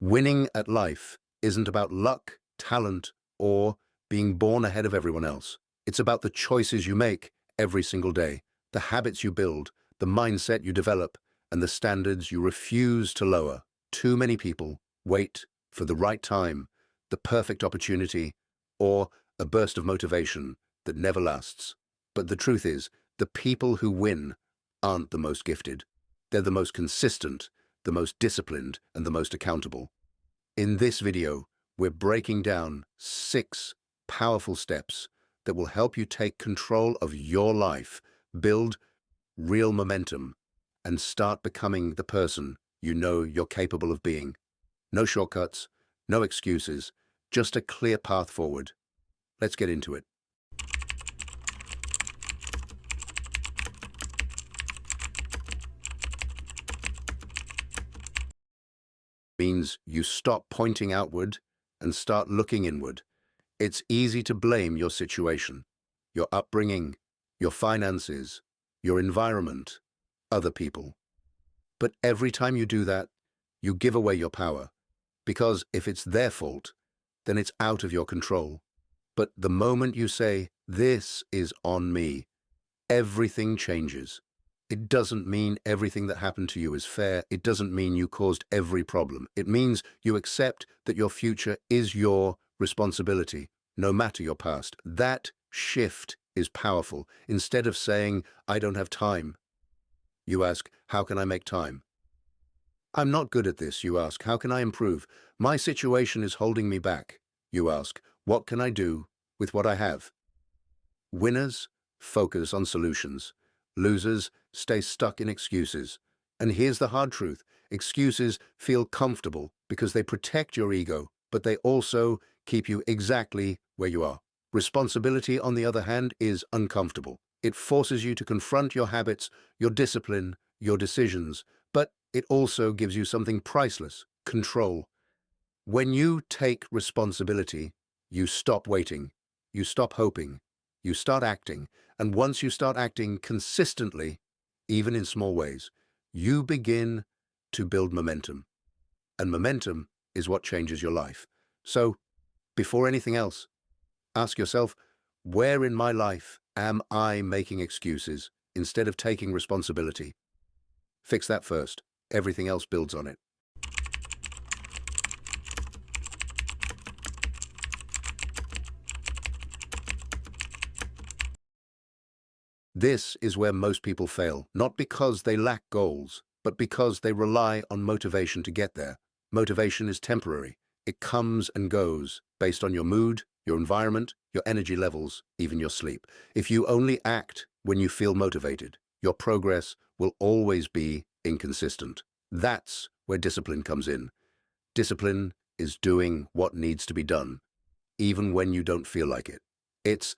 Winning at life isn't about luck, talent, or being born ahead of everyone else. It's about the choices you make every single day, the habits you build, the mindset you develop, and the standards you refuse to lower. Too many people wait for the right time, the perfect opportunity, or a burst of motivation that never lasts. But the truth is, the people who win aren't the most gifted. They're the most consistent, the most disciplined, and the most accountable. In this video, we're breaking down 6 powerful steps that will help you take control of your life, build real momentum, and start becoming the person you know you're capable of being. No shortcuts, no excuses, just a clear path forward. Let's get into it. Means you stop pointing outward and start looking inward. It's easy to blame your situation, your upbringing, your finances, your environment, other people. But every time you do that, you give away your power, because if it's their fault, then it's out of your control. But the moment you say, "This is on me," everything changes. It doesn't mean everything that happened to you is fair. It doesn't mean you caused every problem. It means you accept that your future is your responsibility, no matter your past. That shift is powerful. Instead of saying, "I don't have time," you ask, "How can I make time?" "I'm not good at this," you ask, "How can I improve?" "My situation is holding me back," you ask, "What can I do with what I have?" Winners focus on solutions. Losers stay stuck in excuses. And here's the hard truth. Excuses feel comfortable because they protect your ego, but they also keep you exactly where you are. Responsibility, on the other hand, is uncomfortable. It forces you to confront your habits, your discipline, your decisions, but it also gives you something priceless: control. When you take responsibility, you stop waiting, you stop hoping, you start acting, and once you start acting consistently, even in small ways, you begin to build momentum. And momentum is what changes your life. So, before anything else, ask yourself, where in my life am I making excuses instead of taking responsibility? Fix that first. Everything else builds on it. This is where most people fail, not because they lack goals, but because they rely on motivation to get there. Motivation is temporary. It comes and goes based on your mood, your environment, your energy levels, even your sleep. If you only act when you feel motivated, your progress will always be inconsistent. That's where discipline comes in. Discipline is doing what needs to be done, even when you don't feel like it. It's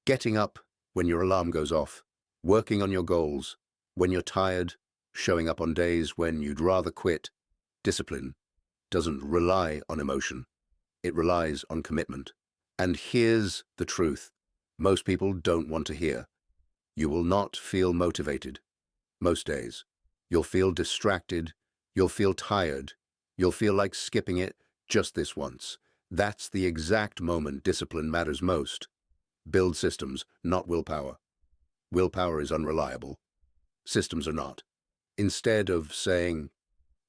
getting up when your alarm goes off, working on your goals when you're tired, showing up on days when you'd rather quit. Discipline doesn't rely on emotion. It relies on commitment. And here's the truth most people don't want to hear. You will not feel motivated most days. You'll feel distracted. You'll feel tired. You'll feel like skipping it just this once. That's the exact moment discipline matters most. Build systems, not willpower. Willpower is unreliable. Systems are not. Instead of saying,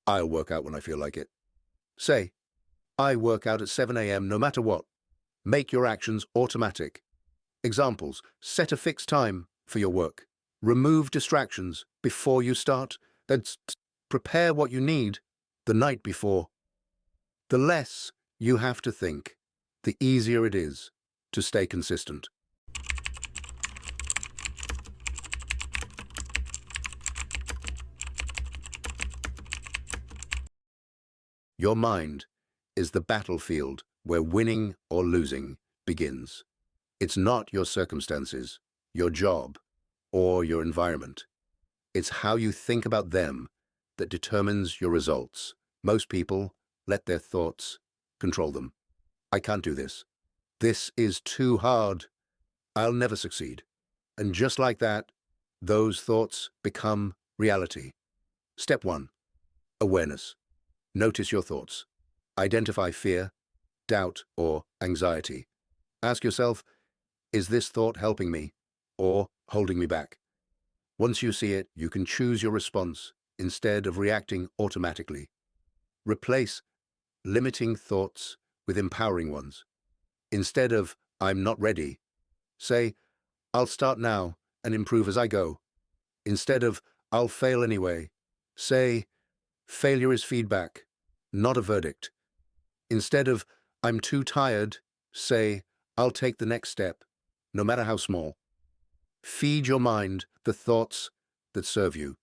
"I'll work out when I feel like it," say, "I work out at 7 a.m. no matter what." Make your actions automatic. Examples: set a fixed time for your work. Remove distractions before you start. Then prepare what you need the night before. The less you have to think, the easier it is to stay consistent. Your mind is the battlefield where winning or losing begins. It's not your circumstances, your job, or your environment. It's how you think about them that determines your results. Most people let their thoughts control them. "I can't do this. This is too hard. I'll never succeed." And just like that, those thoughts become reality. Step 1. Awareness. Notice your thoughts. Identify fear, doubt, or anxiety. Ask yourself, is this thought helping me or holding me back? Once you see it, you can choose your response instead of reacting automatically. Replace limiting thoughts with empowering ones. Instead of, I'm not ready, say, I'll start now and improve as I go. Instead of, I'll fail anyway, say, failure is feedback, not a verdict. Instead of, I'm too tired, say, I'll take the next step, no matter how small. Feed your mind the thoughts that serve you,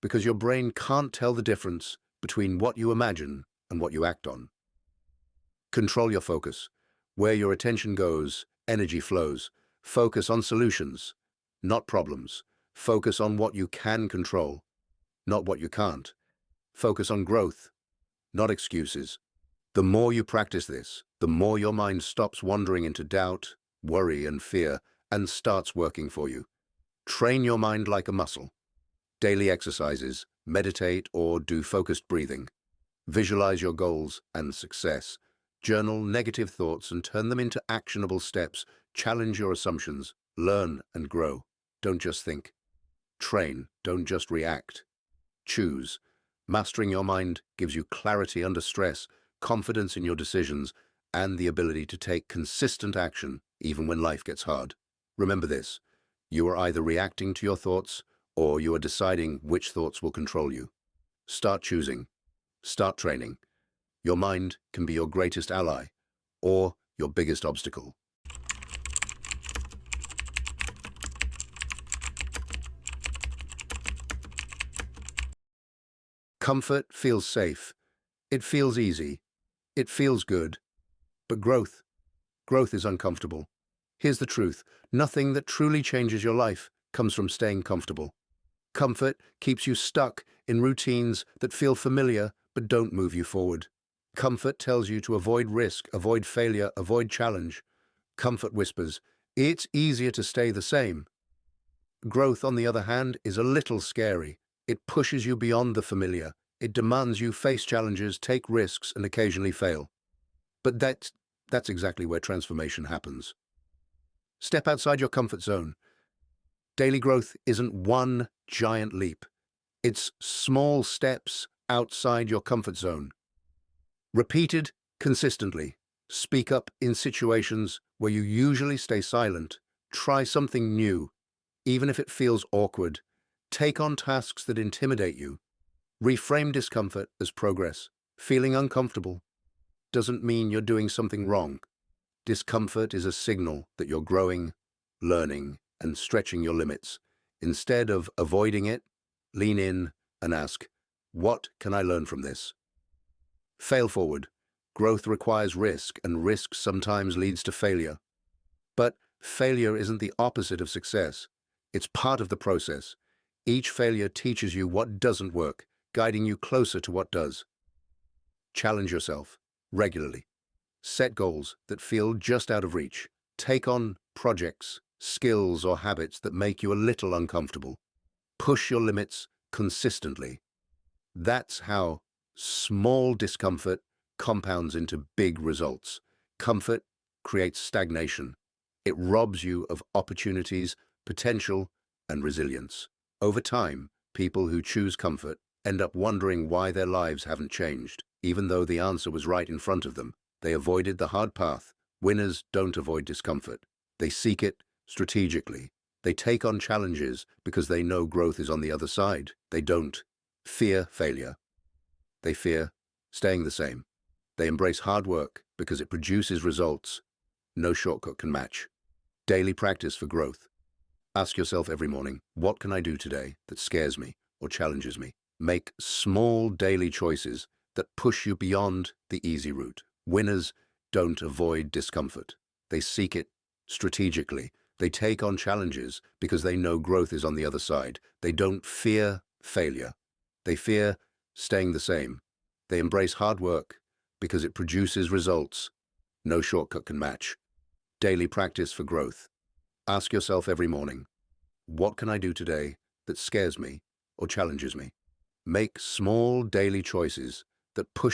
because your brain can't tell the difference between what you imagine and what you act on. Control your focus. Where your attention goes, energy flows. Focus on solutions, not problems. Focus on what you can control, not what you can't. Focus on growth, not excuses. The more you practice this, the more your mind stops wandering into doubt, worry, and fear, and starts working for you. Train your mind like a muscle. Daily exercises, meditate, or do focused breathing. Visualize your goals and success. Journal negative thoughts and turn them into actionable steps. Challenge your assumptions. Learn and grow. Don't just think. Train, don't just react. Choose. Mastering your mind gives you clarity under stress, confidence in your decisions, and the ability to take consistent action even when life gets hard. Remember this, you are either reacting to your thoughts or you are deciding which thoughts will control you. Start choosing. Start training. Your mind can be your greatest ally or your biggest obstacle. Comfort feels safe. It feels easy. It feels good. But growth is uncomfortable. Here's the truth. Nothing that truly changes your life comes from staying comfortable. Comfort keeps you stuck in routines that feel familiar but don't move you forward. Comfort tells you to avoid risk, avoid failure, avoid challenge. Comfort whispers, it's easier to stay the same. Growth, on the other hand, is a little scary. It pushes you beyond the familiar. It demands you face challenges, take risks, and occasionally fail. But that's exactly where transformation happens. Step outside your comfort zone. Daily growth isn't one giant leap. It's small steps outside your comfort zone. Repeated consistently. Speak up in situations where you usually stay silent. Try something new, even if it feels awkward. Take on tasks that intimidate you. Reframe discomfort as progress. Feeling uncomfortable doesn't mean you're doing something wrong. Discomfort is a signal that you're growing, learning, and stretching your limits. Instead of avoiding it, lean in and ask, what can I learn from this? Fail forward. Growth requires risk, and risk sometimes leads to failure. But failure isn't the opposite of success. It's part of the process. Each failure teaches you what doesn't work, guiding you closer to what does. Challenge yourself regularly. Set goals that feel just out of reach. Take on projects, skills, or habits that make you a little uncomfortable. Push your limits consistently. That's how small discomfort compounds into big results. Comfort creates stagnation. It robs you of opportunities, potential, and resilience. Over time, people who choose comfort end up wondering why their lives haven't changed, even though the answer was right in front of them. They avoided the hard path. Winners don't avoid discomfort. They seek it strategically. They take on challenges because they know growth is on the other side. They don't fear failure. They fear staying the same. They embrace hard work because it produces results no shortcut can match. Daily practice for growth. Ask yourself every morning, what can I do today that scares me or challenges me? Make small daily choices that push you beyond the easy route. Winners don't avoid discomfort. They seek it strategically. They take on challenges because they know growth is on the other side. They don't fear failure. They fear staying the same. They embrace hard work because it produces results no shortcut can match. Daily practice for growth. Ask yourself every morning, what can I do today that scares me or challenges me? Make small daily choices that push